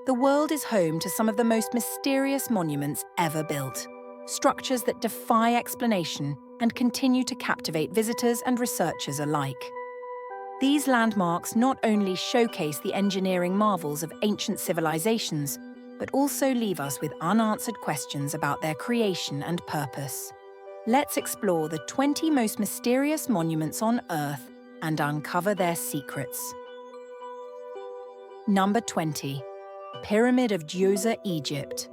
The world is home to some of the most mysterious monuments ever built, structures that defy explanation and continue to captivate visitors and researchers alike. These landmarks not only showcase the engineering marvels of ancient civilizations, but also leave us with unanswered questions about their creation and purpose. Let's explore the 20 most mysterious monuments on Earth and uncover their secrets. Number 20. Pyramid of Djoser, Egypt.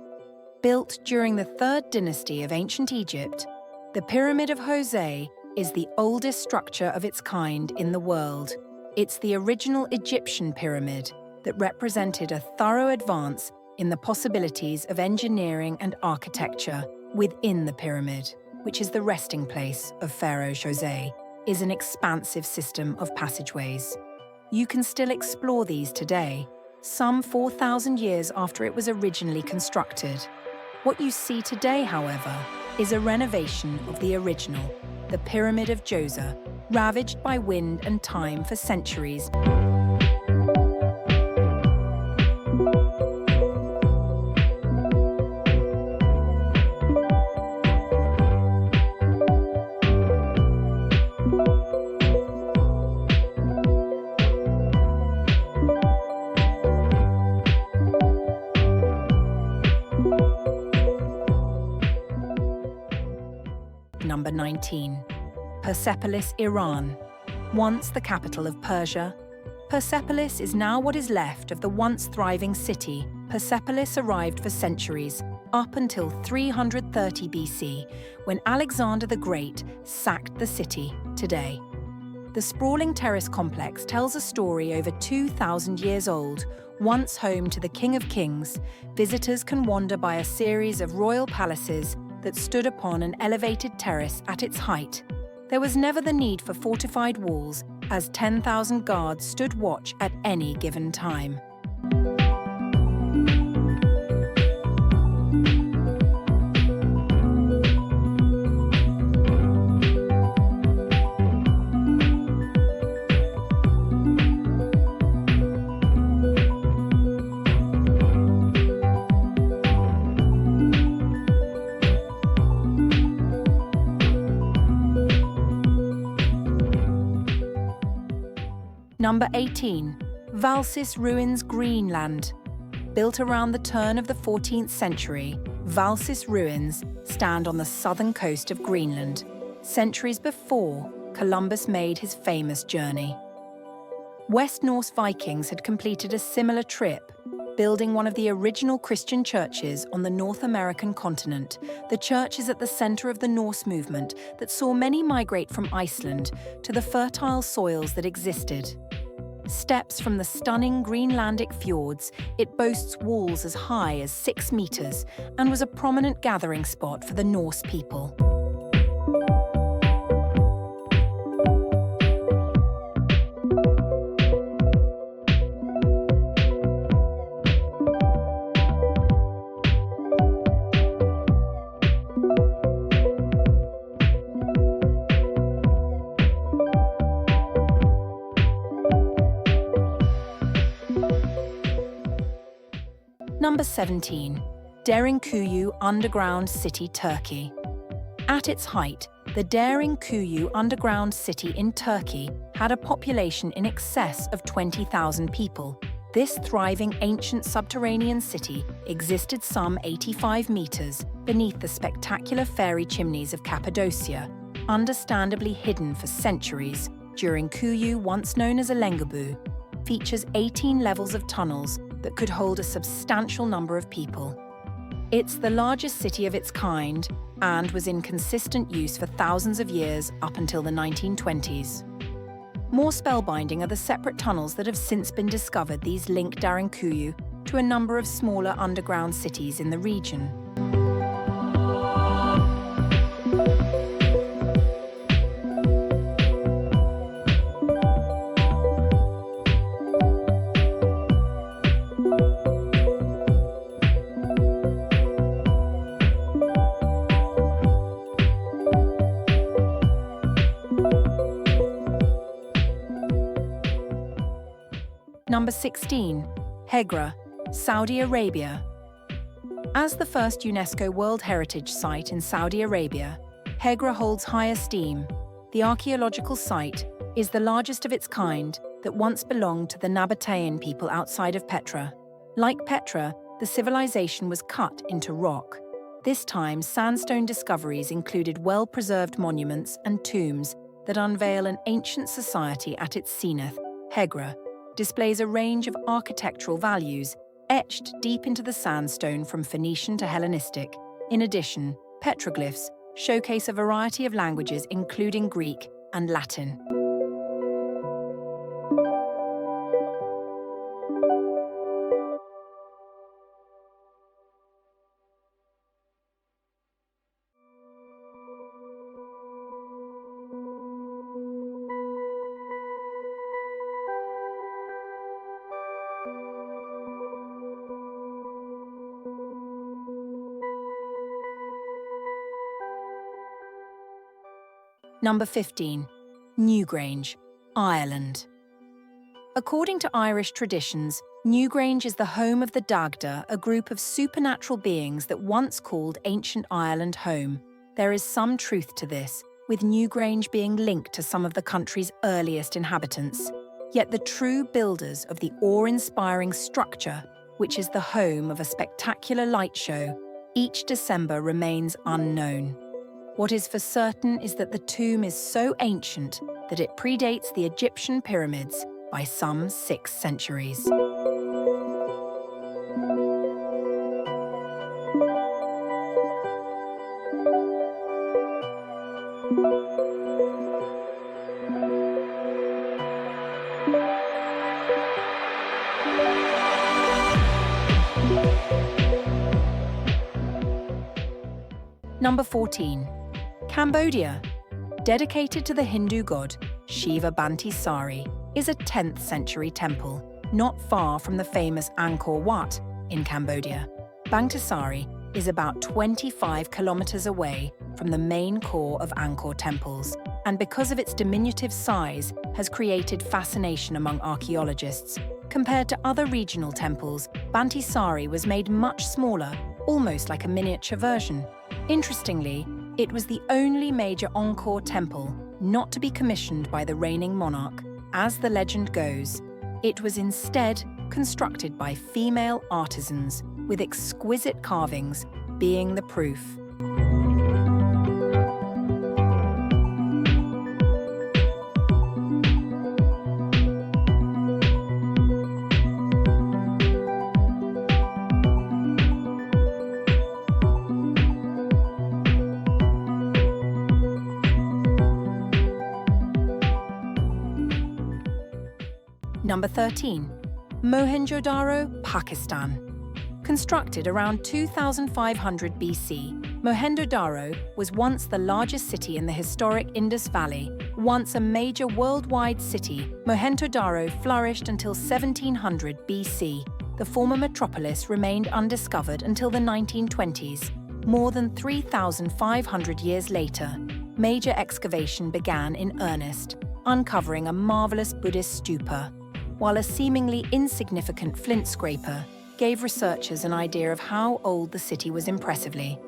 Built during the 3rd dynasty of ancient Egypt, the Pyramid of Djoser is the oldest structure of its kind in the world. It's the original Egyptian pyramid that represented a thorough advance in the possibilities of engineering and architecture within the pyramid, which is the resting place of Pharaoh Djoser, is an expansive system of passageways. You can still explore these today, some 4,000 years after it was originally constructed. What you see today, however, is a renovation of the original, the Pyramid of Djoser, ravaged by wind and time for centuries. Number 19. Persepolis, Iran. Once the capital of Persia, Persepolis is now what is left of the once thriving city. Persepolis arrived for centuries, up until 330 BC, when Alexander the Great sacked the city today. The sprawling terrace complex tells a story over 2,000 years old. Once home to the King of Kings, visitors can wander by a series of royal palaces that stood upon an elevated terrace at its height. There was never the need for fortified walls, as 10,000 guards stood watch at any given time. Number 18. Valsis Ruins, Greenland. Built around the turn of the 14th century, Valsis Ruins stand on the southern coast of Greenland, centuries before Columbus made his famous journey. West Norse Vikings had completed a similar trip, building one of the original Christian churches on the North American continent. The church is at the center of the Norse movement that saw many migrate from Iceland to the fertile soils that existed. Steps from the stunning Greenlandic fjords, it boasts walls as high as 6 meters and was a prominent gathering spot for the Norse people. Number 17. Derinkuyu Underground City, Turkey. At its height, the Derinkuyu Underground City in Turkey had a population in excess of 20,000 people. This thriving ancient subterranean city existed some 85 meters beneath the spectacular fairy chimneys of Cappadocia, understandably hidden for centuries. Derinkuyu, once known as Alengabu, features 18 levels of tunnels that could hold a substantial number of people. It's the largest city of its kind and was in consistent use for thousands of years up until the 1920s. More spellbinding are the separate tunnels that have since been discovered. These link Derinkuyu to a number of smaller underground cities in the region. Number 16. Hegra, Saudi Arabia. As the first UNESCO World Heritage Site in Saudi Arabia, Hegra holds high esteem. The archaeological site is the largest of its kind that once belonged to the Nabatean people outside of Petra. Like Petra, the civilization was cut into rock. This time, sandstone discoveries included well-preserved monuments and tombs that unveil an ancient society at its zenith. Hegra displays a range of architectural values etched deep into the sandstone from Phoenician to Hellenistic. In addition, petroglyphs showcase a variety of languages including Greek and Latin. Number 15. Newgrange, Ireland. According to Irish traditions, Newgrange is the home of the Dagda, a group of supernatural beings that once called ancient Ireland home. There is some truth to this, with Newgrange being linked to some of the country's earliest inhabitants. Yet the true builders of the awe-inspiring structure, which is the home of a spectacular light show, each December remains unknown. What is for certain is that the tomb is so ancient that it predates the Egyptian pyramids by some 6 centuries. Number 14. Cambodia. Dedicated to the Hindu god Shiva Banti-Sari, is a 10th century temple not far from the famous Angkor Wat in Cambodia. Banti-Sari is about 25 kilometers away from the main core of Angkor temples, and because of its diminutive size has created fascination among archaeologists. Compared to other regional temples, Banti-Sari was made much smaller, almost like a miniature version. Interestingly, it was the only major Angkor temple not to be commissioned by the reigning monarch. As the legend goes, it was instead constructed by female artisans, with exquisite carvings being the proof. Number 13. Mohenjo-daro, Pakistan. Constructed around 2500 BC, Mohenjo-daro was once the largest city in the historic Indus Valley. Once a major worldwide city, Mohenjo-daro flourished until 1700 BC. The former metropolis remained undiscovered until the 1920s. More than 3,500 years later, major excavation began in earnest, uncovering a marvelous Buddhist stupa, while a seemingly insignificant flint scraper gave researchers an idea of how old the city was impressively.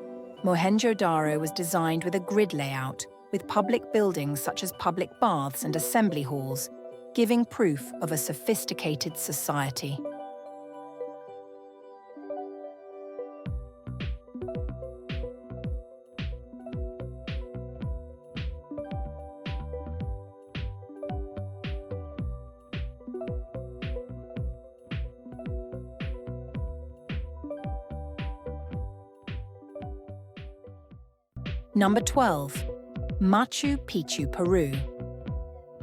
Mohenjo-daro was designed with a grid layout, with public buildings such as public baths and assembly halls, giving proof of a sophisticated society. Number 12. Machu Picchu, Peru.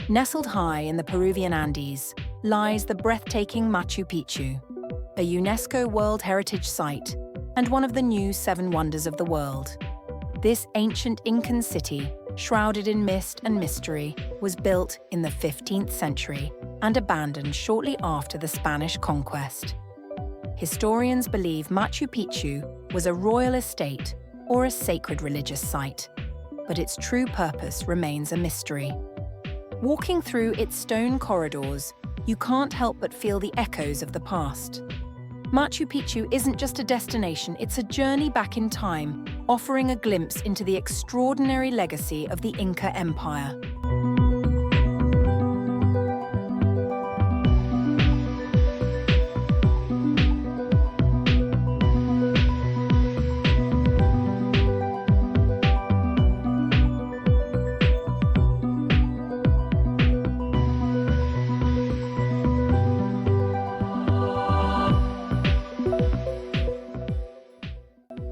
Nestled high in the Peruvian Andes lies the breathtaking Machu Picchu, a UNESCO World Heritage Site and one of the new 7 wonders of the world. This ancient Incan city, shrouded in mist and mystery, was built in the 15th century and abandoned shortly after the Spanish conquest. Historians believe Machu Picchu was a royal estate or a sacred religious site, but its true purpose remains a mystery. Walking through its stone corridors, you can't help but feel the echoes of the past. Machu Picchu isn't just a destination, it's a journey back in time, offering a glimpse into the extraordinary legacy of the Inca Empire.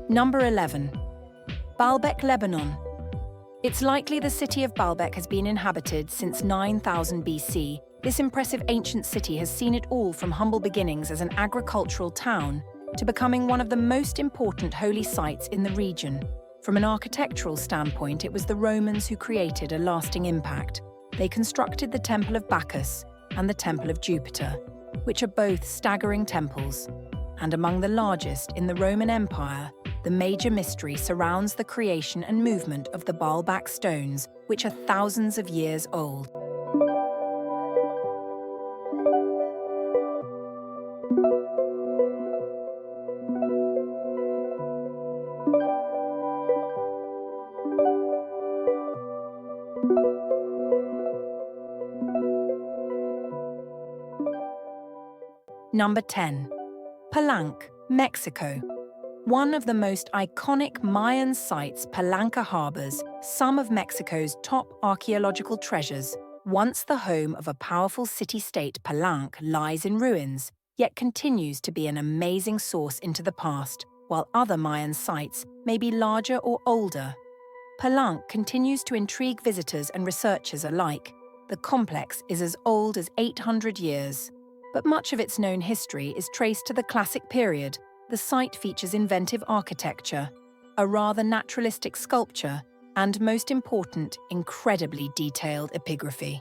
Number 11. Baalbek, Lebanon. It's likely the city of Baalbek has been inhabited since 9000 BC. This impressive ancient city has seen it all from humble beginnings as an agricultural town to becoming one of the most important holy sites in the region. From an architectural standpoint, it was the Romans who created a lasting impact. They constructed the Temple of Bacchus and the Temple of Jupiter, which are both staggering temples. And among the largest in the Roman Empire, the major mystery surrounds the creation and movement of the Baalbek stones, which are thousands of years old. Number 10. Palenque, Mexico. One of the most iconic Mayan sites, Palenque harbors some of Mexico's top archaeological treasures. Once the home of a powerful city-state, Palenque lies in ruins, yet continues to be an amazing source into the past, while other Mayan sites may be larger or older. Palenque continues to intrigue visitors and researchers alike. The complex is as old as 800 years, but much of its known history is traced to the Classic period. The site features inventive architecture, a rather naturalistic sculpture, and most important, incredibly detailed epigraphy.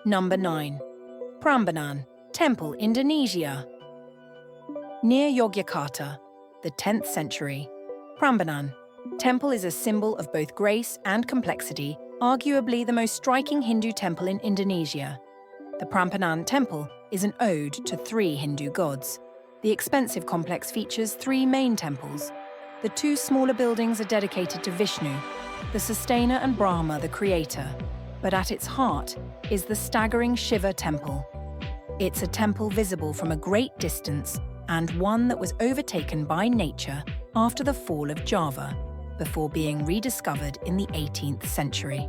Number 9. Prambanan Temple, Indonesia. Near Yogyakarta, the 10th century, Prambanan Temple is a symbol of both grace and complexity, arguably the most striking Hindu temple in Indonesia. The Prambanan Temple is an ode to 3 Hindu gods. The expensive complex features 3 main temples. The 2 smaller buildings are dedicated to Vishnu, the sustainer, and Brahma, the creator. But at its heart is the staggering Shiva Temple. It's a temple visible from a great distance and one that was overtaken by nature after the fall of Java, before being rediscovered in the 18th century.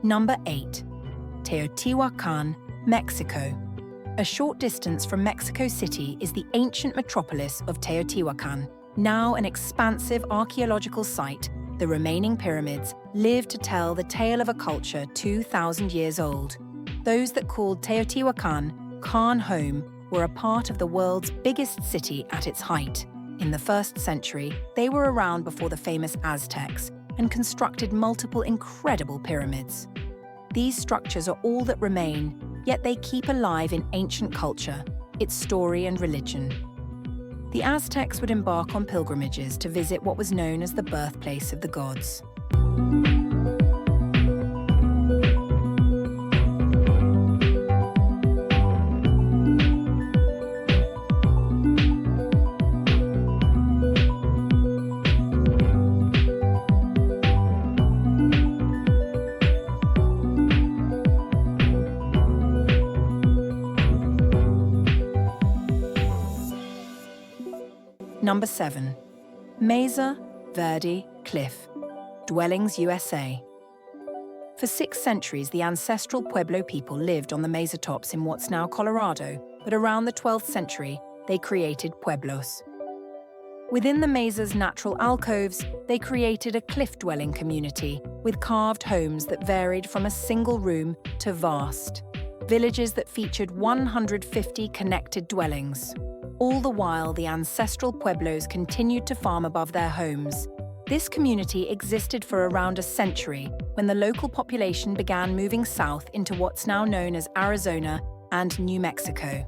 Number 8. Teotihuacan, Mexico. A short distance from Mexico City is the ancient metropolis of Teotihuacan, now an expansive archaeological site. The remaining pyramids live to tell the tale of a culture 2,000 years old. Those that called Teotihuacan Khan home were a part of the world's biggest city at its height. In the 1st century, they were around before the famous Aztecs and constructed multiple incredible pyramids. These structures are all that remain, yet they keep alive in ancient culture, its story and religion. The Aztecs would embark on pilgrimages to visit what was known as the birthplace of the gods. Number 7. Mesa Verde Cliff, Dwellings, USA. For 6 centuries, the ancestral Pueblo people lived on the mesa tops in what's now Colorado, but around the 12th century, they created pueblos. Within the mesa's natural alcoves, they created a cliff-dwelling community with carved homes that varied from a single room to vast villages that featured 150 connected dwellings. All the while, the ancestral pueblos continued to farm above their homes. This community existed for around a century when the local population began moving south into what's now known as Arizona and New Mexico.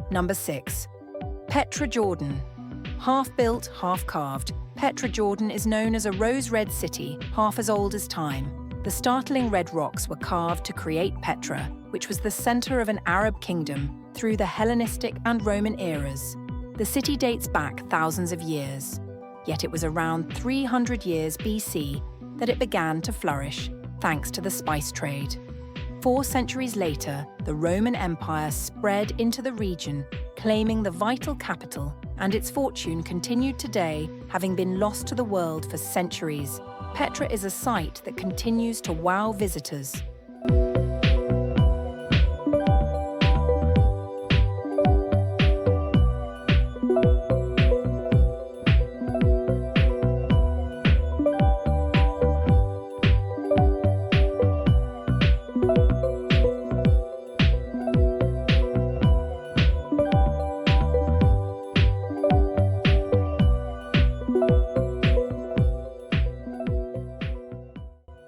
Number 6. Petra, Jordan. Half-built, half-carved, Petra, Jordan is known as a rose-red city, half as old as time. The startling red rocks were carved to create Petra, which was the center of an Arab kingdom through the Hellenistic and Roman eras. The city dates back thousands of years, yet it was around 300 years BC that it began to flourish, thanks to the spice trade. 4 centuries later, the Roman Empire spread into the region, claiming the vital capital, and its fortune continued today, having been lost to the world for centuries. Petra is a site that continues to wow visitors.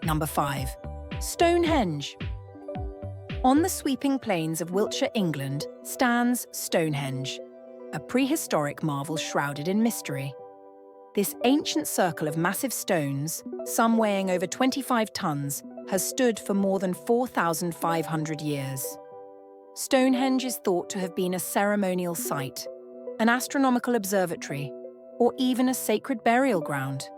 Number 5. Stonehenge. On the sweeping plains of Wiltshire, England, stands Stonehenge, a prehistoric marvel shrouded in mystery. This ancient circle of massive stones, some weighing over 25 tons, has stood for more than 4,500 years. Stonehenge is thought to have been a ceremonial site, an astronomical observatory, or even a sacred burial ground.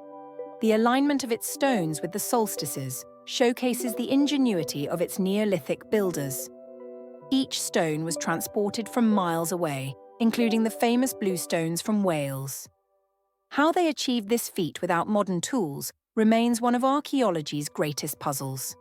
The alignment of its stones with the solstices showcases the ingenuity of its Neolithic builders. Each stone was transported from miles away, including the famous bluestones from Wales. How they achieved this feat without modern tools remains one of archaeology's greatest puzzles.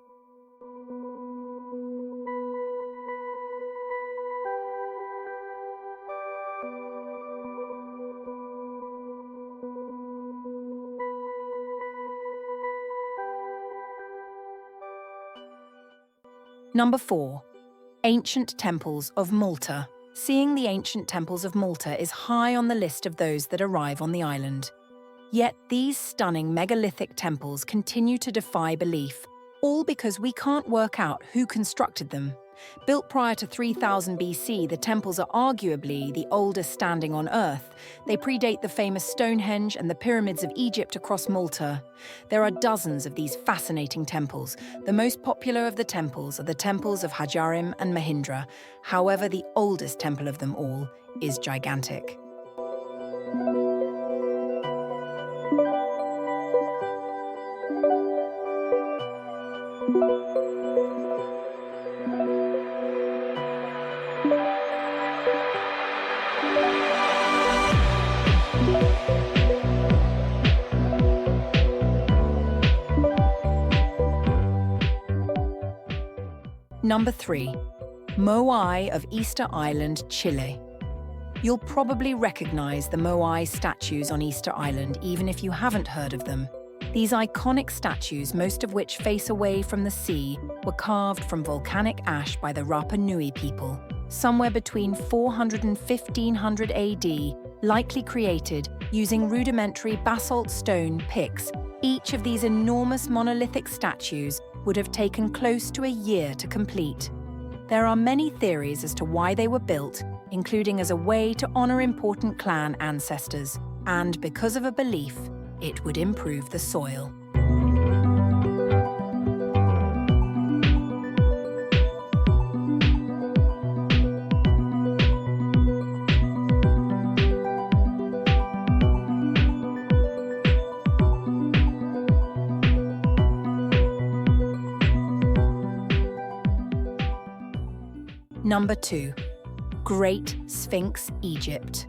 Number 4. Ancient Temples of Malta. Seeing the ancient temples of Malta is high on the list of those that arrive on the island. Yet these stunning megalithic temples continue to defy belief, all because we can't work out who constructed them. Built prior to 3000 BC, the temples are arguably the oldest standing on Earth. They predate the famous Stonehenge and the pyramids of Egypt across Malta. There are dozens of these fascinating temples. The most popular of the temples are the temples of Hajarim and Mahindra. However, the oldest temple of them all is gigantic. Number 3. Moai of Easter Island, Chile. You'll probably recognize the Moai statues on Easter Island, even if you haven't heard of them. These iconic statues, most of which face away from the sea, were carved from volcanic ash by the Rapa Nui people, somewhere between 400 and 1500 AD, likely created using rudimentary basalt stone picks. Each of these enormous monolithic statues would have taken close to a year to complete. There are many theories as to why they were built, including as a way to honor important clan ancestors, and because of a belief it would improve the soil. Number 2. Great Sphinx, Egypt.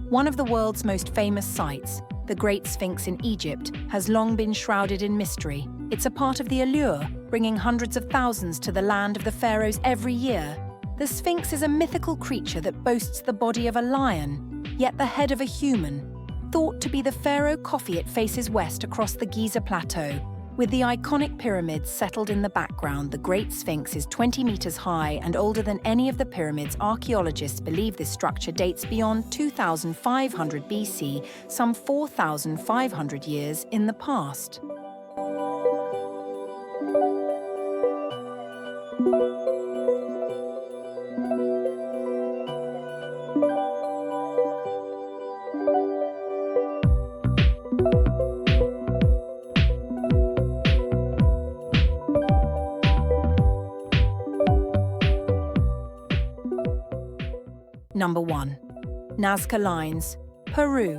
One of the world's most famous sites, the Great Sphinx in Egypt, has long been shrouded in mystery. It's a part of the allure, bringing hundreds of thousands to the land of the pharaohs every year. The Sphinx is a mythical creature that boasts the body of a lion, yet the head of a human. Thought to be the Pharaoh Khafre, it faces west across the Giza Plateau. With the iconic pyramids settled in the background, the Great Sphinx is 20 meters high and older than any of the pyramids. Archaeologists believe this structure dates beyond 2500 BC, some 4,500 years in the past. Number 1. Nazca Lines, Peru.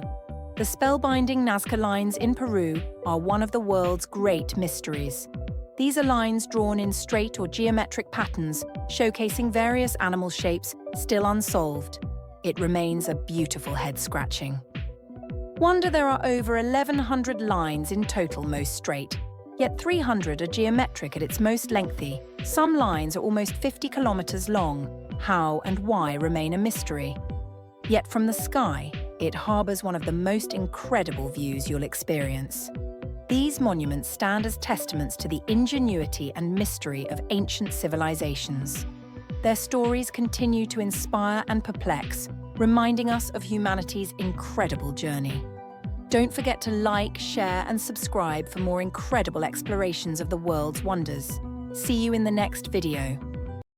The spellbinding Nazca Lines in Peru are one of the world's great mysteries. These are lines drawn in straight or geometric patterns, showcasing various animal shapes still unsolved. It remains a beautiful head-scratching. Wonder there are over 1,100 lines in total, most straight, yet 300 are geometric at its most lengthy. Some lines are almost 50 kilometers long. How and why remain a mystery. Yet from the sky, it harbors one of the most incredible views you'll experience. These monuments stand as testaments to the ingenuity and mystery of ancient civilizations. Their stories continue to inspire and perplex, reminding us of humanity's incredible journey. Don't forget to like, share, and subscribe for more incredible explorations of the world's wonders. See you in the next video.